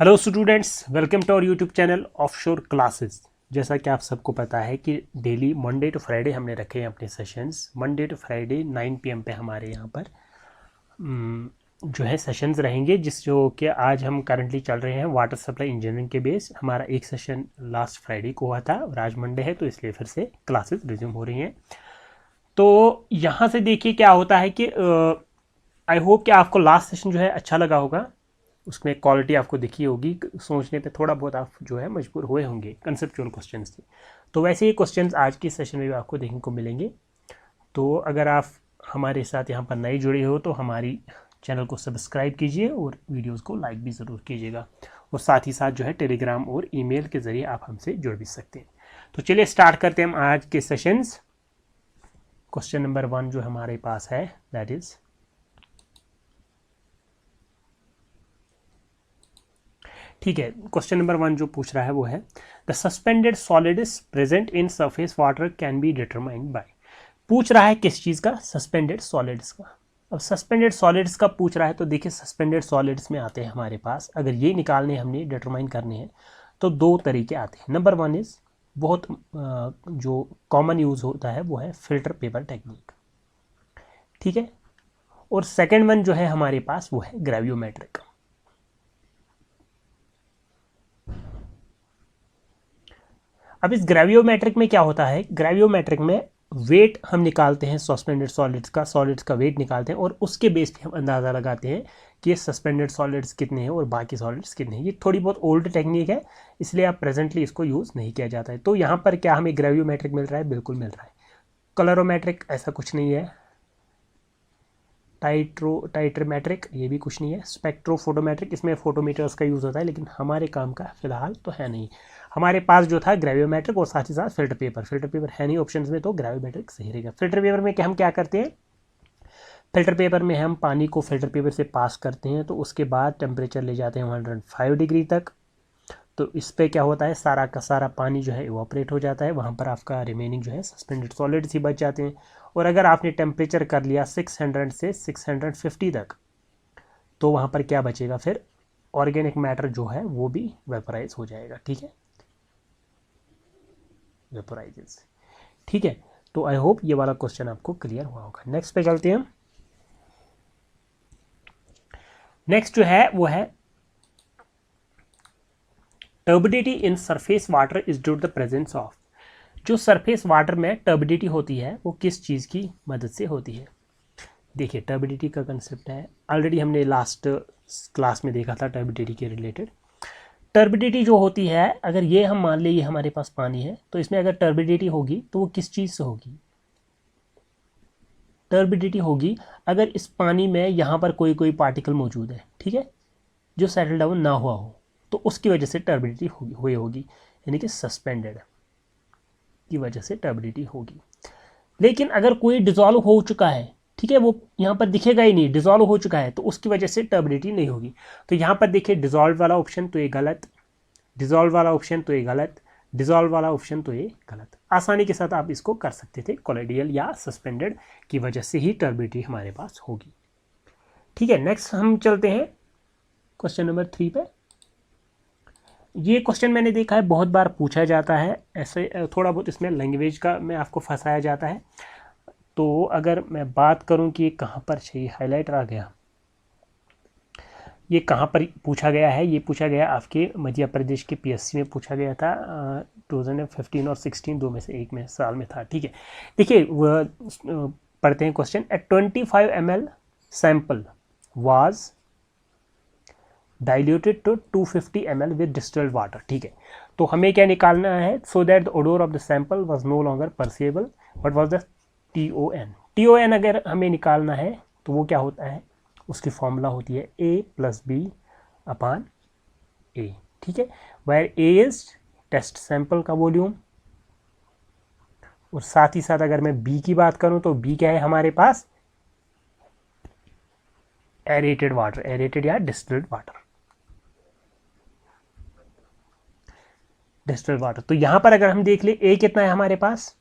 Hello students, welcome to our YouTube channel offshore classes. जैसा कि आप सबको पता है कि डेली मंडे टू फ्राइडे हमने रखे हैं अपने sessions. Monday to Friday 9 PM पे हमारे यहाँ पर जो है सेशंस रहेंगे, जिस जो कि आज हम करंटली चल रहे हैं वाटर सप्लाई इंजीनियरिंग के बेस। हमारा एक सेशन लास्ट फ्राइडे को हुआ था और आज मंडे है, तो इसलिए फिर से क्लासेस रिज्यूम हो रही हैं। तो यहाँ से देखिए क्या होता है कि आई होप कि आपको लास्ट सेशन जो है अच्छा लगा होगा। उसमें क्वालिटी आपको दिखी होगी, सोचने पे थोड़ा बहुत आप जो है मजबूर हुए होंगे। कंसेप्चुअल क्वेश्चंस थे, तो वैसे ही क्वेश्चंस आज के सेशन में भी आपको देखने को मिलेंगे। तो अगर आप हमारे साथ यहाँ पर नए जुड़े हो तो हमारी चैनल को सब्सक्राइब कीजिए और वीडियोस को लाइक भी ज़रूर कीजिएगा। और साथ ही साथ जो है टेलीग्राम और ईमेल के ज़रिए आप हमसे जुड़ भी सकते हैं। तो चलिए स्टार्ट करते हैं हम आज के सेशंस। क्वेश्चन नंबर 1 जो हमारे पास है, दैट इज़ ठीक है। क्वेश्चन नंबर 1 जो पूछ रहा है वो है the suspended solids present in surface water can be determined by. पूछ रहा है किस चीज़ का? सस्पेंडेड सॉलिड्स का। अब सस्पेंडेड सॉलिड्स का पूछ रहा है तो देखिए सस्पेंडेड सॉलिड्स में आते हैं हमारे पास, अगर ये निकालने हमने डिटरमाइन करने हैं तो दो तरीके आते हैं। नंबर 1 इज़ बहुत जो कॉमन यूज़ होता है वो है फिल्टर पेपर टेक्निक, ठीक है। और सेकेंड वन जो है हमारे पास वो है ग्रेवियोमेट्रिक। अब इस ग्रेवियोमेट्रिक में क्या होता है? ग्रेवियोमेट्रिक में वेट हम निकालते हैं सस्पेंडेड सॉलिड्स का वेट निकालते हैं और उसके बेस पे हम अंदाज़ा लगाते हैं कि ये सस्पेंडेड सॉलिड्स कितने हैं और बाकी सॉलिड्स कितने हैं। ये थोड़ी बहुत ओल्ड टेक्निक है, इसलिए आप प्रेजेंटली इसको यूज़ नहीं किया जाता है। तो यहाँ पर क्या हमें ग्रेवियोमेट्रिक मिल रहा है? बिल्कुल मिल रहा है। कलरोमेट्रिक ऐसा कुछ नहीं है। टाइट्रोमेट्रिक ये भी कुछ नहीं है। स्पेक्ट्रोफोटोमेट्रिक, इसमें फोटोमीटर्स का यूज़ होता है, लेकिन हमारे काम का फिलहाल तो है नहीं। हमारे पास जो था ग्रेवियोमेट्रिक और साथ ही साथ फिल्टर पेपर है नहीं ऑप्शंस में, तो ग्रेवियोमेट्रिक सही रहेगा। फिल्टर पेपर में क्या हम क्या करते हैं? फिल्टर पेपर में हम पानी को फिल्टर पेपर से पास करते हैं, तो उसके बाद टेम्परेचर ले जाते हैं 105 डिग्री तक। तो इस पे क्या होता है, सारा का सारा पानी जो है इवापोरेट हो जाता है, वहाँ पर आपका रिमेनिंग जो है सस्पेंडेड सॉलिड्स ही बच जाते हैं। और अगर आपने टेम्परेचर कर लिया 600 से 650 तक, तो वहाँ पर क्या बचेगा फिर? ऑर्गेनिक मैटर जो है वो भी वेपोराइज हो जाएगा, ठीक है, वेपोराइजेस, ठीक है। तो आई होप ये वाला क्वेश्चन आपको क्लियर हुआ होगा। नेक्स्ट पे चलते हैं। नेक्स्ट जो है वो है turbidity in surface water is due to the presence of. जो सरफेस वाटर में टर्बिडिटी होती है वो किस चीज़ की मदद से होती है? देखिए टर्बिडिटी का कंसेप्ट है, ऑलरेडी हमने लास्ट क्लास में देखा था टर्बिडिटी के रिलेटेड। टर्बिडिटी जो होती है, अगर ये हम मान लें ये हमारे पास पानी है, तो इसमें अगर टर्बिडिटी होगी तो वो किस चीज़ से होगी? टर्बिडिटी होगी अगर इस पानी में यहाँ पर कोई कोई पार्टिकल मौजूद है, ठीक है, जो सेटल डाउन ना हुआ हो, तो उसकी वजह से टर्बिडिटी हुई होगी, यानी कि सस्पेंडेड की वजह से टर्बिडिटी होगी। लेकिन अगर कोई डिजॉल्व हो चुका है, ठीक है, वो यहाँ पर दिखेगा ही नहीं, डिजॉल्व हो चुका है, तो उसकी वजह से टर्बिडिटी नहीं होगी। तो यहाँ पर देखिए डिजॉल्व वाला ऑप्शन तो ये गलत, डिजॉल्व वाला ऑप्शन तो ये गलत, डिजॉल्व वाला ऑप्शन तो ये गलत। आसानी के साथ आप इसको कर सकते थे, कोलोइडल या सस्पेंडेड की वजह से ही टर्बिडिटी हमारे पास होगी, ठीक है। नेक्स्ट हम चलते हैं क्वेश्चन नंबर 3 पे। ये क्वेश्चन मैंने देखा है बहुत बार पूछा जाता है, ऐसे थोड़ा बहुत इसमें लैंग्वेज का में आपको फंसाया जाता है। तो अगर मैं बात करूं कि ये कहाँ पर चाहिए, हाईलाइटर आ गया, ये कहाँ पर पूछा गया है? ये पूछा गया आपके मध्य प्रदेश के PSC में पूछा गया था 2015 और 16 दो में से एक में साल में था, ठीक है। देखिए पढ़ते हैं question. A 25 ml sample was diluted to 250 ml with distilled water, ठीक है। तो हमें क्या निकालना है? So that the odour of the sample was no longer perceptible, what was the TON अगर हमें निकालना है तो वो क्या होता है? उसकी फॉर्मूला होती है A+B/A, ठीक है, where A is test sample का वॉल्यूम, और साथ ही साथ अगर मैं B की बात करूं तो B क्या है हमारे पास? एरेटेड वाटर, एरेटेड या डिस्टिल्ड वाटर, डिस्टिल्ड वाटर। तो यहां पर अगर हम देख ले A कितना है हमारे पास,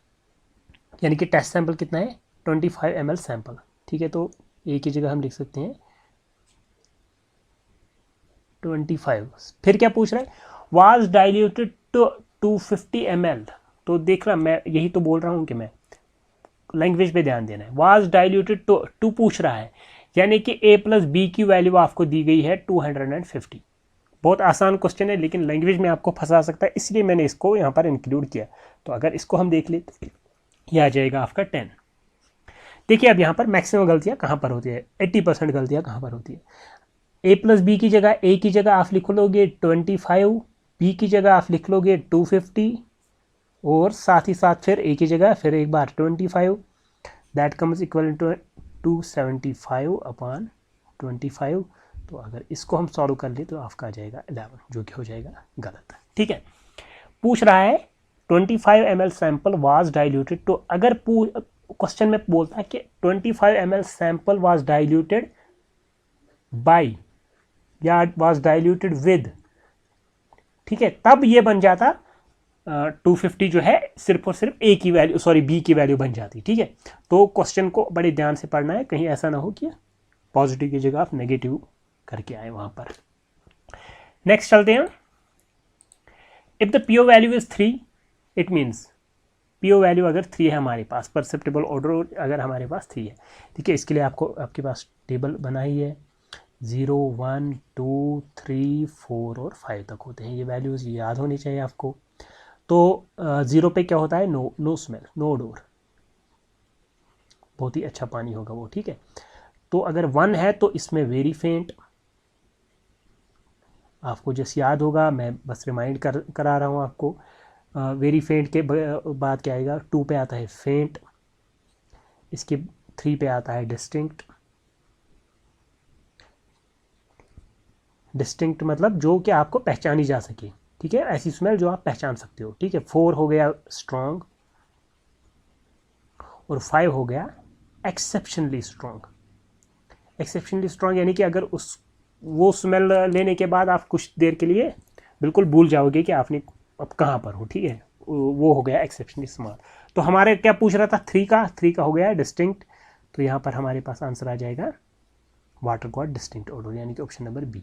यानी कि टेस्ट सैंपल कितना है? 25 ml सैंपल, ठीक है। तो A की जगह हम लिख सकते हैं 25। फिर क्या पूछ रहा है, वाज डाइल्यूटेड टू 250 ml। तो देख रहा, मैं यही तो बोल रहा हूँ कि मैं लैंग्वेज पे ध्यान देना है। वाज डाइल्यूटेड टू पूछ रहा है, यानी कि a प्लस बी की वैल्यू आपको दी गई है 250। बहुत आसान क्वेश्चन है, लेकिन लैंग्वेज में आपको फंसा सकता है, इसलिए मैंने इसको यहाँ पर इंक्लूड किया। तो अगर इसको हम देख ले तो ये आ जाएगा आपका 10। देखिए अब यहाँ पर मैक्सिमम गलतियाँ कहाँ पर होती है, 80% गलतियाँ कहाँ पर होती है। ए प्लस बी की जगह, ए की जगह आप लिख लोगे 25, बी की जगह आप लिख लोगे 250, और साथ ही साथ फिर ए की जगह फिर एक बार 25, that comes equal to 275 upon 25। तो अगर इसको हम सॉल्व कर ले तो आपका आ जाएगा 11, जो कि हो जाएगा गलत। ठीक है, पूछ रहा है 25 ml सैंपल वाज डाइल्यूटेड। तो अगर क्वेश्चन में बोलता है कि 25 ml sample was diluted by या वाज डाइल्यूटेड विद, ठीक है, तब ये बन जाता 250 जो है सिर्फ और सिर्फ ए की वैल्यू, सॉरी बी की वैल्यू बन जाती। ठीक है, तो क्वेश्चन को बड़े ध्यान से पढ़ना है, कहीं ऐसा ना हो कि पॉजिटिव की जगह आप नेगेटिव करके आए वहां पर। नेक्स्ट चलते हैं, if the PO value is 3 it means PO value अगर 3 है हमारे पास, परसेप्टेबल ऑर्डर अगर हमारे पास 3 है। ठीक है, इसके लिए आपको आपके पास टेबल बनाई है, 0 1 2 3 4 और 5 तक होते हैं ये वैल्यूज़, याद होनी चाहिए आपको। तो 0 पे क्या होता है, नो स्मेल, नो ओडोर, बहुत ही अच्छा पानी होगा वो। ठीक है, तो अगर 1 है तो इसमें वेरी फेंट, आपको जैसे याद होगा, मैं बस रिमाइंड करा रहा हूँ आपको। वेरी फेंट के बाद क्या आएगा, 2 पे आता है फेंट, इसके 3 पे आता है डिस्टिंक्ट। डिस्टिंक्ट मतलब जो कि आपको पहचानी जा सके। ठीक है, ऐसी स्मेल जो आप पहचान सकते हो। ठीक है, 4 हो गया स्ट्रॉन्ग, और 5 हो गया एक्सेप्शनली स्ट्रॉन्ग। एक्सेप्शनली स्ट्रॉन्ग यानी कि अगर उस वो स्मेल लेने के बाद आप कुछ देर के लिए बिल्कुल भूल जाओगे कि आपने अब कहाँ पर हो। ठीक है, वो हो गया एक्सेप्शनली स्मॉल। तो हमारे क्या पूछ रहा था, 3 का हो गया डिस्टिंक्ट। तो यहाँ पर हमारे पास आंसर आ जाएगा वाटर गॉट डिस्टिंक्ट ओडोर, यानी कि ऑप्शन नंबर बी।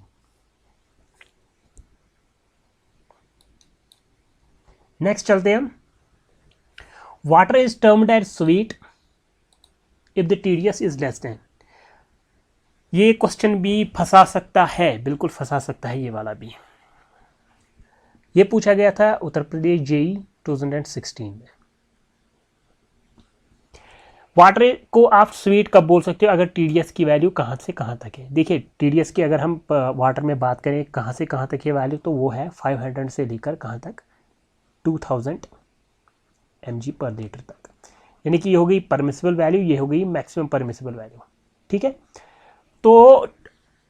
नेक्स्ट चलते हैं हम, water is termed as sweet if the TDS is less than. ये क्वेश्चन भी फंसा सकता है, बिल्कुल फंसा सकता है ये वाला भी। ये पूछा गया था उत्तर प्रदेश जेई 2016 में। वाटर को आप स्वीट कब बोल सकते हो, अगर टीडीएस की वैल्यू कहाँ से कहाँ तक है। देखिए टीडीएस की अगर हम वाटर में बात करें कहाँ से कहाँ तक ये वैल्यू, तो वो है 500 से लेकर कहाँ तक, 2000 mg पर लीटर तक। यानी कि ये हो गई परमिसिबल वैल्यू, ये हो गई मैक्सिमम परमिसिबल वैल्यू। ठीक है, तो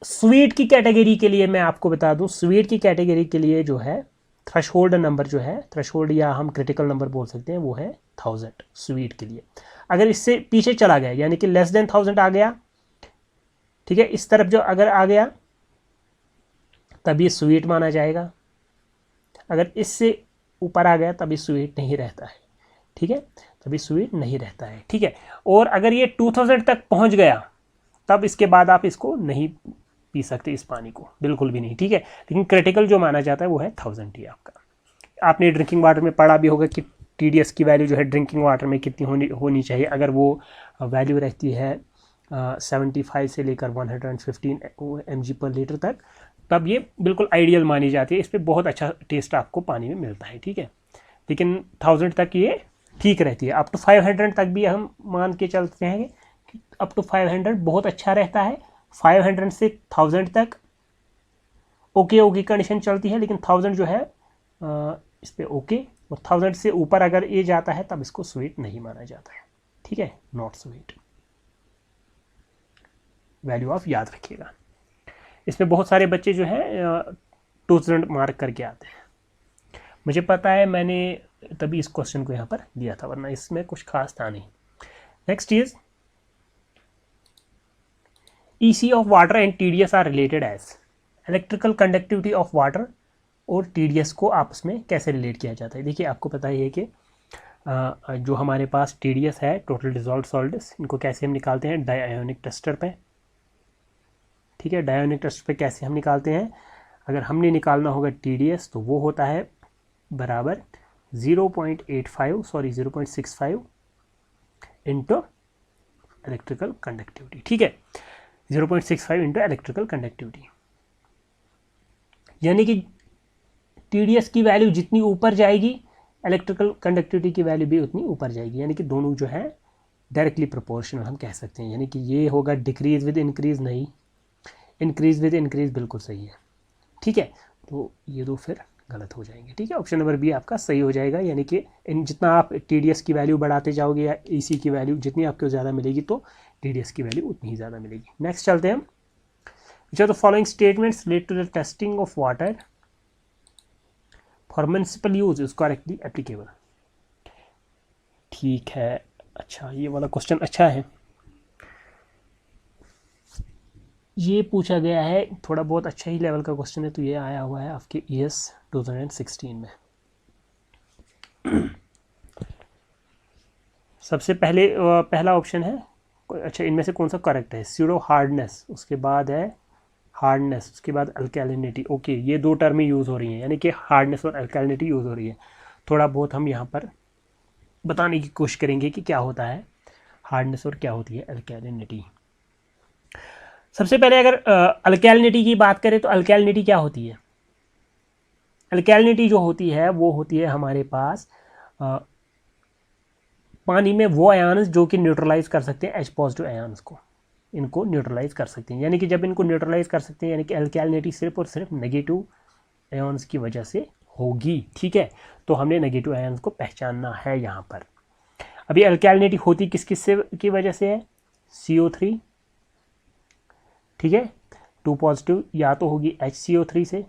स्वीट की कैटेगरी के लिए मैं आपको बता दूं, स्वीट की कैटेगरी के लिए जो है थ्रेशोल्ड नंबर जो है, थ्रेशोल्ड या हम क्रिटिकल नंबर बोल सकते हैं, वो है 1000 स्वीट के लिए। अगर इससे पीछे चला गया यानी कि लेस देन 1000 आ गया, ठीक है, इस तरफ जो अगर आ गया तब ये स्वीट माना जाएगा। अगर इससे ऊपर आ गया तभी स्वीट नहीं रहता है। ठीक है, तभी स्वीट नहीं रहता है। ठीक है, और अगर ये 2000 तक पहुंच गया तब इसके बाद आप इसको नहीं पी सकते, इस पानी को बिल्कुल भी नहीं। ठीक है, लेकिन क्रिटिकल जो माना जाता है वो है 1000 ही आपका। आपने ड्रिंकिंग वाटर में पढ़ा भी होगा कि टीडीएस की वैल्यू जो है ड्रिंकिंग वाटर में कितनी होनी चाहिए। अगर वो वैल्यू रहती है 75 से लेकर 115 mg पर लीटर तक, तब ये बिल्कुल आइडियल मानी जाती है। इस पर बहुत अच्छा टेस्ट आपको पानी में मिलता है। ठीक है, लेकिन 1000 तक ये ठीक रहती है। अप टू 500 तक भी हम मान के चलते हैं कि अप टू 500 बहुत अच्छा रहता है। 500 से 1000 तक ओके कंडीशन चलती है, लेकिन 1000 जो है इस पर ओके, और 1000 से ऊपर अगर ये जाता है तब इसको स्वीट नहीं माना जाता है। ठीक है, नॉट स्वीट, वैल्यू आप याद रखिएगा। इसमें बहुत सारे बच्चे जो है 2000 मार्क करके आते हैं। मुझे पता है, मैंने तभी इस क्वेश्चन को यहाँ पर दिया था, वरना इसमें कुछ खास था नहीं। Next is EC of water and TDS are related as. Electrical conductivity of water और TDS को आपस में कैसे रिलेट किया जाता है। देखिए आपको पता ही है कि जो हमारे पास TDS है, टोटल डिजॉल्व सॉल्ट्स, इनको कैसे हम निकालते हैं, डायआयोनिक टेस्टर पे। ठीक है, डायआयोनिक टेस्टर पे कैसे हम निकालते हैं, अगर हमने निकालना होगा TdS तो वो होता है बराबर 0.65 इंटू इलेक्ट्रिकल कंडक्टिविटी। ठीक है, 0.65 इंटू इलेक्ट्रिकल कंडक्टिविटी, यानी कि TdS की वैल्यू जितनी ऊपर जाएगी इलेक्ट्रिकल कंडक्टिविटी की वैल्यू भी उतनी ऊपर जाएगी, यानी कि दोनों जो है डायरेक्टली प्रोपोर्शनल हम कह सकते हैं। यानी कि ये होगा डिक्रीज विद इंक्रीज, नहीं, इंक्रीज विद इंक्रीज बिल्कुल सही है। ठीक है, तो ये दो फिर गलत हो जाएंगे। ठीक है, ऑप्शन नंबर बी आपका सही हो जाएगा, यानी कि इन जितना आप TdS की वैल्यू बढ़ाते जाओगे या AC की वैल्यू जितनी आपको ज़्यादा मिलेगी तो TdS की वैल्यू उतनी ही ज़्यादा मिलेगी। नेक्स्ट चलते हैं हम, which are the following statements related to the testing of water for municipal use is correctly applicable. ठीक है, अच्छा ये वाला क्वेश्चन अच्छा है, ये पूछा गया है, थोड़ा बहुत अच्छा ही लेवल का क्वेश्चन है, तो ये आया हुआ है आपके ES 2016 में। सबसे पहले पहला ऑप्शन है, अच्छा इनमें से कौन सा करेक्ट है, सीडो हार्डनेस, उसके बाद है हार्डनेस, उसके बाद अल्कैलिनिटी। ओके, ये दो टर्में यूज़ हो रही हैं, यानी कि हार्डनेस और अल्कैलिनिटी यूज़ हो रही है। थोड़ा बहुत हम यहाँ पर बताने की कोशिश करेंगे कि क्या होता है हार्डनेस और क्या होती है अल्कैलिनिटी। सबसे पहले अगर अल्कैलिनिटी की बात करें तो अल्कैलिनिटी क्या होती है? अल्कैलिनिटी जो होती है वो होती है हमारे पास पानी में वो आयन्स जो कि न्यूट्रलाइज कर सकते हैं H पॉजिटिव आयन्स को, इनको न्यूट्रलाइज कर सकते हैं। यानी कि जब इनको न्यूट्रलाइज कर सकते हैं, यानी कि अल्कैलिनिटी सिर्फ और सिर्फ नेगेटिव आयन्स की वजह से होगी। ठीक है, तो हमने नेगेटिव आयन्स को पहचानना है यहाँ पर। अभी अल्कैलिनिटी होती किस किस से की वजह से है? CO3, ठीक है, 2 पॉजिटिव, या तो होगी HCO3 से,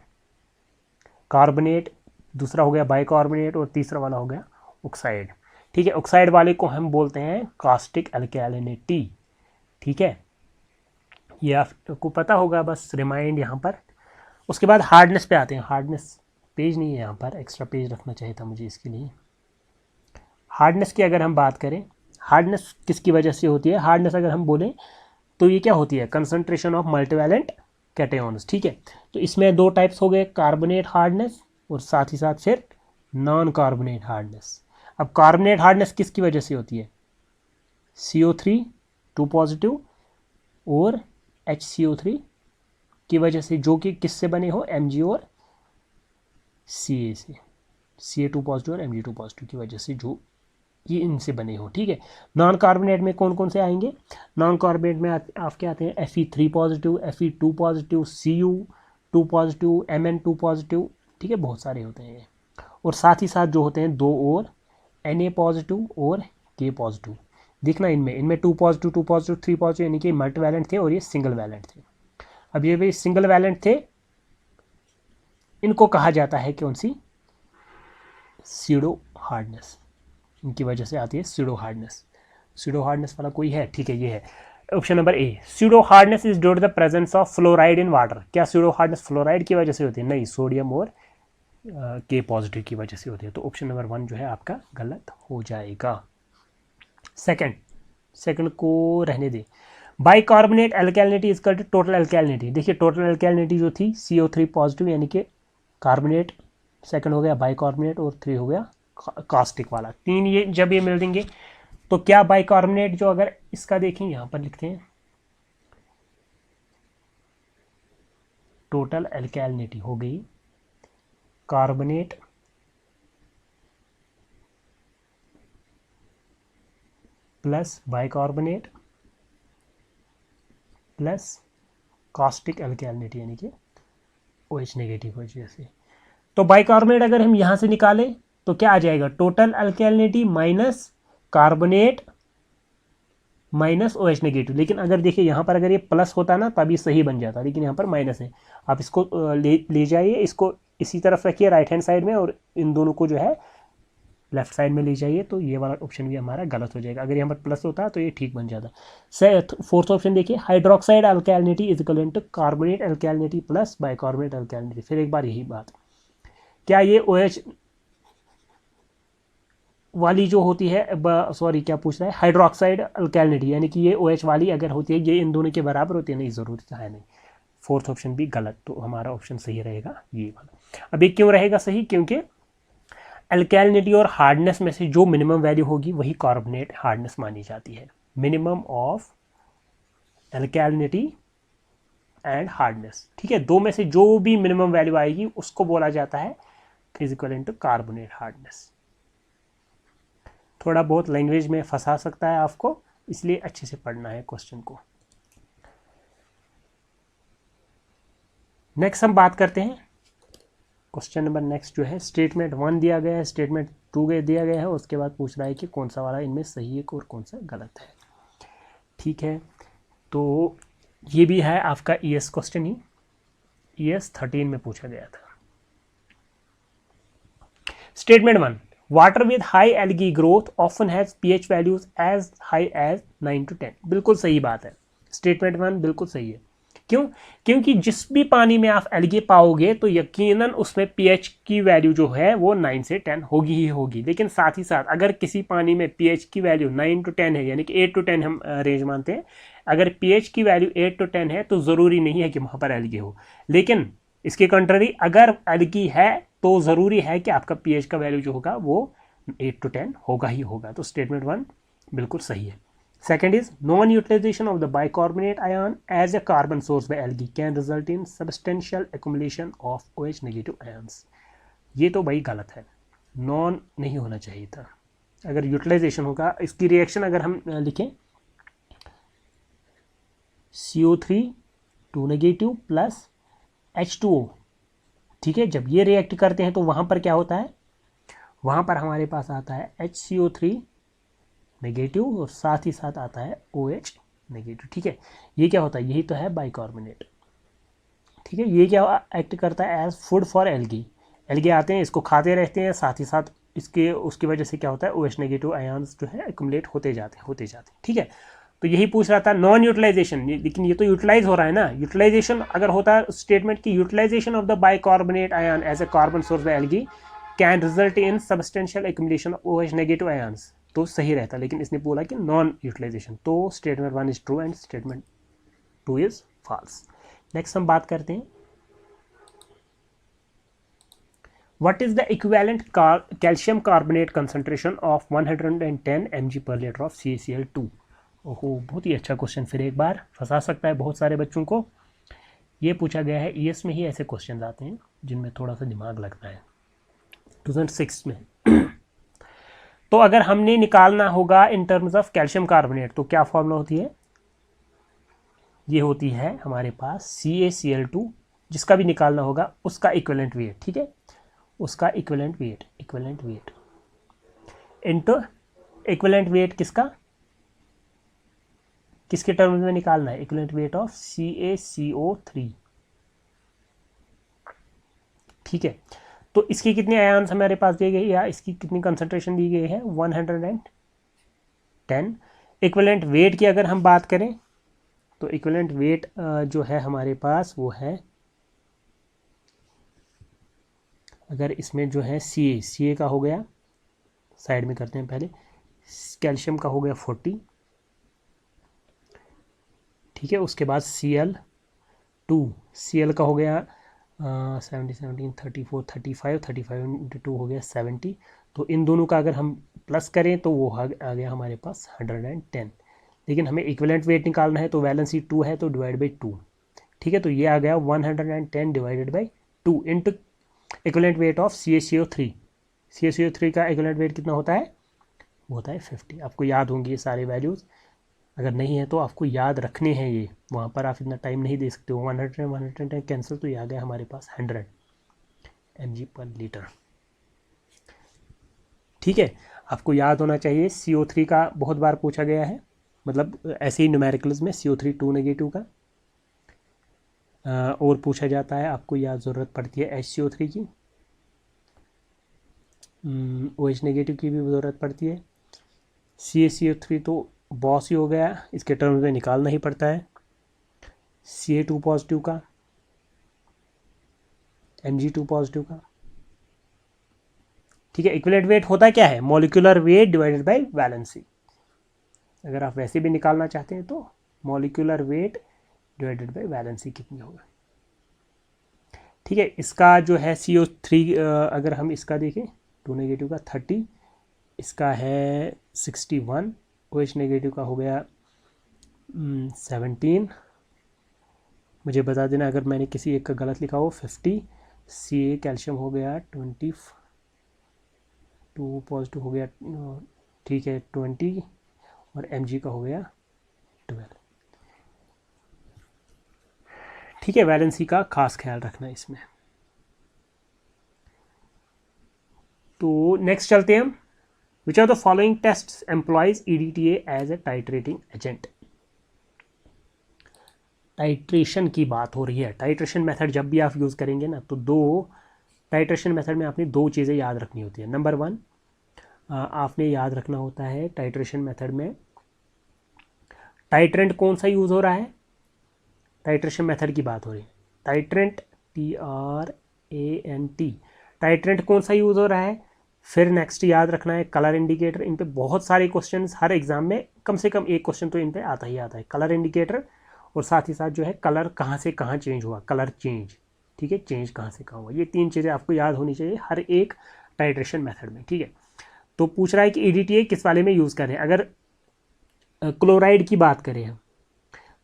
कार्बोनेट, दूसरा हो गया बाइकार्बोनेट, और तीसरा वाला हो गया ऑक्साइड। ठीक है, ऑक्साइड वाले को हम बोलते हैं कास्टिक अल्कैलिनिटी। ठीक है, ये आपको पता होगा, बस रिमाइंड यहाँ पर। उसके बाद हार्डनेस पे आते हैं। हार्डनेस पेज नहीं है यहाँ पर, एक्स्ट्रा पेज रखना चाहिए था मुझे इसके लिए। हार्डनेस की अगर हम बात करें, हार्डनेस किसकी वजह से होती है? हार्डनेस अगर हम बोलें तो ये क्या होती है? Concentration of multivalent cations. ठीक है, तो इसमें दो टाइप्स हो गए, कार्बोनेट हार्डनेस और साथ ही साथ फिर नॉन कार्बोनेट हार्डनेस। अब कार्बोनेट हार्डनेस किसकी वजह से होती है? CO3 2 पॉजिटिव और HCO3 की वजह से, जो कि किससे बने हो? Mg और Ca से, Ca2 पॉजिटिव और Mg2 पॉजिटिव की वजह से जो ये इनसे बने हो। ठीक है, नॉन कार्बोनेट में कौन कौन से आएंगे? नॉन कार्बोनेट में आपके आते हैं Fe3 positive, Fe2 positive, Cu2 positive, Mn2 positive. ठीक है, बहुत सारे होते हैं ये, और साथ ही साथ जो होते हैं दो और Na पॉजिटिव और K पॉजिटिव। देखना इनमें 2 पॉजिटिव 3 पॉजिटिव, यानी कि मल्टी वैलेंट थे और ये सिंगल वैलेंट थे। अब ये भी सिंगल वैलेंट थे, इनको कहा जाता है कौन सी? सीडो हार्डनेस, इनकी वजह से आती है सीडो हार्डनेस। सीडो हार्डनेस वाला कोई है? ठीक है, ये है option number A. Pseudo hardness is due to the presence of fluoride in water. क्या सीडो हार्डनेस फ्लोराइड की वजह से होती है? नहीं, सोडियम और K पॉजिटिव की वजह से होती है। तो ऑप्शन नंबर 1 जो है आपका गलत हो जाएगा। सेकंड को रहने दे। Bicarbonate alkalinity is called total alkalinity. देखिए टोटल अल्कैलिनिटी जो थी CO3 पॉजिटिव, यानी कि कार्बोनेट, सेकंड हो गया बाइकार्बोनेट, और 3 हो गया कास्टिक वाला। 3 ये जब ये मिल देंगे तो क्या बाइकार्बोनेट जो, अगर इसका देखें यहाँ पर लिखते हैं टोटल अल्कैलिनिटी हो गई carbonate plus bicarbonate plus caustic alkalinity, यानी कि OH नेगेटिव हो जैसे। तो बाइकार्बोनेट अगर हम यहाँ से निकालें तो क्या आ जाएगा? Total alkalinity minus carbonate minus OH negative. लेकिन अगर देखिए यहाँ पर अगर ये प्लस होता ना तब ये सही बन जाता, लेकिन यहाँ पर माइनस है। आप इसको ले जाइए, इसको इसी तरफ रखिए राइट हैंड साइड में, और इन दोनों को जो है लेफ्ट साइड में ले जाइए, तो ये वाला ऑप्शन भी हमारा गलत हो जाएगा। अगर यहाँ पर प्लस होता तो ये ठीक बन जाता। फोर्थ ऑप्शन देखिए, hydroxide alkalinity is equal to carbonate alkalinity plus bicarbonate alkalinity. फिर एक बार यही बात, क्या ये OH वाली जो होती है, सॉरी क्या पूछ रहा है, हाइड्रोक्साइड अल्कैलिनिटी, यानी कि ये OH वाली अगर होती है ये इन दोनों के बराबर होती है? नहीं, ज़रूरी है नहीं। फोर्थ ऑप्शन भी गलत, तो हमारा ऑप्शन सही रहेगा ये वाला। अब ये क्यों रहेगा सही, क्योंकि अल्कैलिनिटी और हार्डनेस में से जो मिनिमम वैल्यू होगी वही कार्बोनेट हार्डनेस मानी जाती है। मिनिमम ऑफ अल्कैलिनिटी एंड हार्डनेस, ठीक है, दो में से जो भी मिनिमम वैल्यू आएगी उसको बोला जाता है is equal to carbonate hardness. थोड़ा बहुत लैंग्वेज में फंसा सकता है आपको, इसलिए अच्छे से पढ़ना है क्वेश्चन को। नेक्स्ट हम बात करते हैं क्वेश्चन नंबर नेक्स्ट जो है स्टेटमेंट 1 दिया गया है, स्टेटमेंट 2 दिया गया है, उसके बाद पूछ रहा है कि कौन सा वाला इनमें सही है और कौन सा गलत है। ठीक है, तो ये भी है आपका ES क्वेश्चन ही, ES 13 में पूछा गया था। Statement 1, water with high algae growth often has pH values as high as 9 to 10। बिल्कुल सही बात है, स्टेटमेंट 1 बिल्कुल सही है। क्यों? क्योंकि जिस भी पानी में आप एल्गे पाओगे तो यकीनन उसमें pH की वैल्यू जो है वो 9 से 10 होगी ही होगी। लेकिन साथ ही साथ अगर किसी पानी में pH की वैल्यू 9 to 10 है, यानी कि 8 to 10 हम रेंज मानते हैं, अगर pH की वैल्यू 8 to 10 है तो ज़रूरी नहीं है कि वहाँ पर एल्गे हो। लेकिन इसके कंट्री अगर एल्गी है तो ज़रूरी है कि आपका pH का वैल्यू जो होगा वो 8 to 10 होगा ही होगा। तो स्टेटमेंट 1 बिल्कुल सही है। Second is non-utilization of the bicarbonate ion as a carbon source by algae can result in substantial accumulation of OH negative ions। ये तो भाई गलत है, नॉन नहीं होना चाहिए था। अगर यूटिलाइजेशन होगा, इसकी रिएक्शन अगर हम लिखें CO3 2 नेगेटिव प्लस H2O, ठीक है, जब ये रिएक्ट करते हैं तो वहाँ पर क्या होता है, वहाँ पर हमारे पास आता है HCO3 नेगेटिव और साथ ही साथ आता है OH नेगेटिव। ठीक है, ये क्या होता है, यही तो है बाइकार्बोनेट। ठीक है, ये क्या एक्ट करता है as food for algae. Algae आते हैं, इसको खाते रहते हैं, साथ ही साथ इसके उसकी वजह से क्या होता है, OH नेगेटिव आयन्स जो है एक्यूमुलेट होते जाते। ठीक है, तो यही पूछ रहा था नॉन यूटिलाइजेशन, लेकिन ये तो यूटिलाइज हो रहा है ना। यूटिलाइजेशन अगर होता है स्टेटमेंट की utilisation of the bicarbonate ion as a carbon source by algae can result in substantial accumulation of OH negative ions, तो सही रहता, लेकिन इसने बोला कि नॉन यूटिलाइजेशन। तो statement 1 is true and statement 2 is false. Next हम बात करते हैं what is the equivalent calcium carbonate concentration of 110 mg पर लीटर ऑफ CaCl2। ओहो, बहुत ही अच्छा क्वेश्चन, फिर एक बार फंसा सकता है बहुत सारे बच्चों को। ये पूछा गया है, ES में ही ऐसे क्वेश्चन आते हैं जिनमें थोड़ा सा दिमाग लगता है। 2006 में तो अगर हमने निकालना होगा in terms of calcium carbonate तो क्या फॉर्मूला होती है, ये होती है हमारे पास CaCl2, जिसका भी निकालना होगा उसका इक्विवेलेंट वेट। ठीक है, उसका equivalent weight into equivalent weight किसके टर्म्स में निकालना है, इक्विवेलेंट वेट ऑफ CaCO3। ठीक है, तो इसकी कितने आयन्स हमारे पास दिए गए या इसकी कितनी कंसंट्रेशन दी गई है, 110। इक्विवेलेंट वेट की अगर हम बात करें तो इक्विवेलेंट वेट जो है हमारे पास वो है, अगर इसमें जो है CA का हो गया, साइड में करते हैं पहले, कैल्शियम का हो गया 40। ठीक है, उसके बाद Cl का हो गया 17 34 35 इंटू 2 हो गया 70। तो इन दोनों का अगर हम प्लस करें तो वो आ गया हमारे पास 110। लेकिन हमें इक्विवेलेंट वेट निकालना है तो वैलेंसी 2 है तो डिवाइड बाई 2। ठीक है, तो ये आ गया 110 divided by 2 into equivalent weight of CaCO3। CaCO3 का इक्विवेलेंट वेट कितना होता है, वो होता है 50। आपको याद होंगी ये सारे वैल्यूज़, अगर नहीं है तो आपको याद रखने हैं ये, वहाँ पर आप इतना टाइम नहीं दे सकते हो। 110 कैंसिल, तो ये आ गया हमारे पास 100 mg पर लीटर। ठीक है, आपको याद होना चाहिए CO3 का बहुत बार पूछा गया है, मतलब ऐसे ही न्यूमेरिकल्स में CO3 2 नेगेटिव का और पूछा जाता है, आपको याद ज़रूरत पड़ती है HCO3 की, OH नेगेटिव की भी ज़रूरत पड़ती है। CaCO3 तो बॉस ही हो गया, इसके टर्म्स में निकालना ही पड़ता है। Ca2 पॉजिटिव का, Mg2 पॉजिटिव का। ठीक है, इक्विवेलेंट वेट होता क्या है, molecular weight divided by valency. अगर आप वैसे भी निकालना चाहते हैं तो molecular weight divided by valency कितनी होगा, ठीक है। इसका जो है CO3 अगर हम इसका देखें, 2 नेगेटिव का 30, इसका है 61, OH नेगेटिव का हो गया 17, मुझे बता देना अगर मैंने किसी एक का गलत लिखा हो, 50, Ca कैल्शियम हो गया 22 पॉजिटिव हो गया, ठीक है 20, और Mg का हो गया 12। ठीक है, वैलेंसी का खास ख्याल रखना इसमें। तो नेक्स्ट चलते हैं हम। Which are the following tests employs EDTA as a titrating agent. Titration की बात हो रही है। टाइट्रेशन मेथड जब भी आप यूज़ करेंगे ना, तो टाइट्रेशन मेथड में आपने 2 चीज़ें याद रखनी होती है। नंबर 1, आपने याद रखना होता है टाइट्रेशन मेथड में टाइट्रेंट कौन सा यूज़ हो रहा है। टाइट्रेशन मेथड की बात हो रही है, टाइट्रेंट TRANT, टाइट्रेंट कौन सा यूज़ हो रहा है। फिर नेक्स्ट याद रखना है कलर इंडिकेटर। इन पे बहुत सारे क्वेश्चन हर एग्जाम में कम से कम एक क्वेश्चन तो इन पे आता ही आता है, कलर इंडिकेटर, और साथ ही साथ जो है कलर कहाँ से कहाँ चेंज हुआ, कलर चेंज, ठीक है, चेंज कहाँ से कहाँ हुआ। ये 3 चीज़ें आपको याद होनी चाहिए हर एक टाइट्रेशन मेथड में, ठीक है। तो पूछ रहा है कि EDTA किस वाले में यूज़ करें। अगर क्लोराइड की बात करें, हम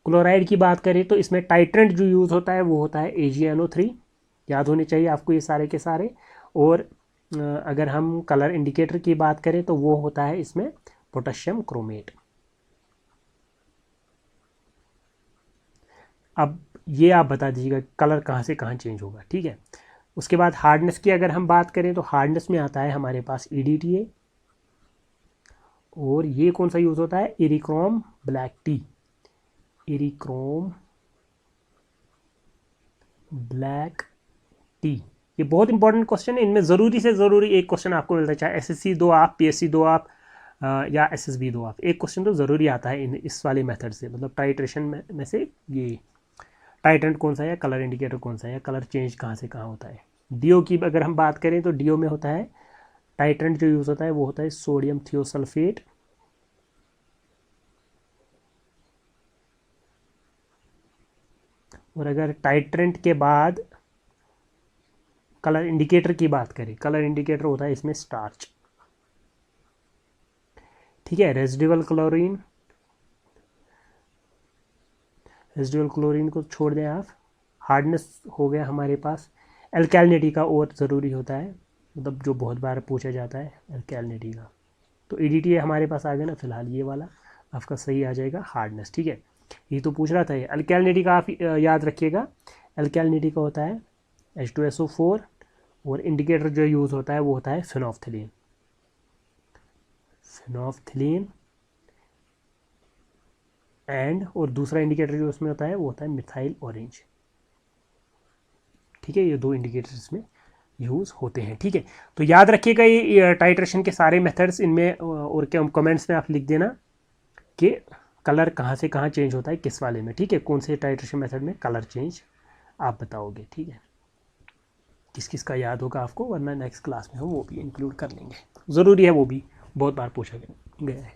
क्लोराइड की बात करें तो इसमें टाइट्रेंट जो यूज़ होता है वो होता है AgNO3, याद होने चाहिए आपको ये सारे के सारे। और अगर हम कलर इंडिकेटर की बात करें तो वो होता है इसमें पोटेशियम क्रोमेट। अब ये आप बता दीजिएगा कलर कहाँ से कहाँ चेंज होगा, ठीक है। उसके बाद हार्डनेस की अगर हम बात करें तो हार्डनेस में आता है हमारे पास EDTA, और ये कौन सा यूज़ होता है, इरिक्रोम ब्लैक टी, इरिक्रोम ब्लैक टी। ये बहुत इंपॉर्टेंट क्वेश्चन है, इनमें ज़रूरी से ज़रूरी एक क्वेश्चन आपको मिलता है, चाहे SSC दो आप, PSC दो आप, या SSB दो आप, एक क्वेश्चन तो ज़रूरी आता है इस वाले मेथड से, मतलब टाइट्रेशन में से ये टाइट्रेंट कौन सा है, कलर इंडिकेटर कौन सा है, कलर चेंज कहाँ से कहाँ होता है। DO की अगर हम बात करें तो DO में होता है टाइट्रेंट जो यूज़ होता है वो होता है सोडियम थियोसल्फेट, और अगर टाइट्रेंट के बाद कलर इंडिकेटर की बात करें, कलर इंडिकेटर होता है इसमें स्टार्च, ठीक है। रेजिडुअल क्लोरीन, रेजिडुअल क्लोरीन को छोड़ दें आप। हार्डनेस हो गया हमारे पास। एल्कैलिनिटी का और ज़रूरी होता है, मतलब जो बहुत बार पूछा जाता है एल्कैलिनिटी का। तो EDTA हमारे पास आ गया ना फिलहाल, ये वाला आपका सही आ जाएगा हार्डनेस, ठीक है। ये तो पूछ रहा था ये। एल्कैलिनिटी का आप याद रखिएगा, एल्कैलिनिटी का होता है H2SO4, और इंडिकेटर जो यूज़ होता है वो होता है फिनोफ्थिलीन, फिनोफ्थिलीन एंड, और दूसरा इंडिकेटर जो उसमें होता है वो होता है मिथाइल ऑरेंज, ठीक है। ये 2 इंडिकेटर्स इसमें यूज़ होते हैं, ठीक है। तो याद रखिएगा ये टाइट्रेशन के सारे मेथड्स इनमें, और क्या कमेंट्स में आप लिख देना कि कलर कहाँ से कहाँ चेंज होता है किस वाले में, ठीक है, कौन से टाइट्रेशन मेथड में कलर चेंज आप बताओगे, ठीक है। किस किस का याद होगा आपको, वरना नेक्स्ट क्लास में हम वो भी इंक्लूड कर लेंगे, ज़रूरी है, वो भी बहुत बार पूछा गया है।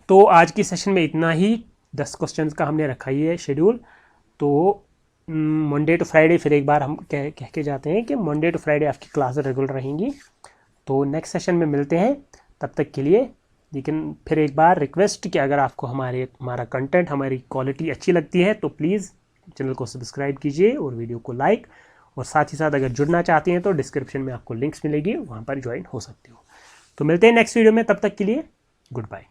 तो आज की सेशन में इतना ही, 10 क्वेश्चंस का हमने रखा ही है शेड्यूल। तो मंडे टू फ्राइडे फिर एक बार हम कह के जाते हैं कि मंडे टू फ्राइडे आपकी क्लास रेगुलर रहेंगी। तो नेक्स्ट सेशन में मिलते हैं, तब तक के लिए। लेकिन फिर एक बार रिक्वेस्ट कि अगर आपको हमारा कंटेंट, हमारी क्वालिटी अच्छी लगती है तो प्लीज़ चैनल को सब्सक्राइब कीजिए और वीडियो को लाइक, और साथ ही साथ अगर जुड़ना चाहते हैं तो डिस्क्रिप्शन में आपको लिंक्स मिलेगी, वहाँ पर ज्वाइन हो सकते हो। तो मिलते हैं नेक्स्ट वीडियो में, तब तक के लिए गुड बाय।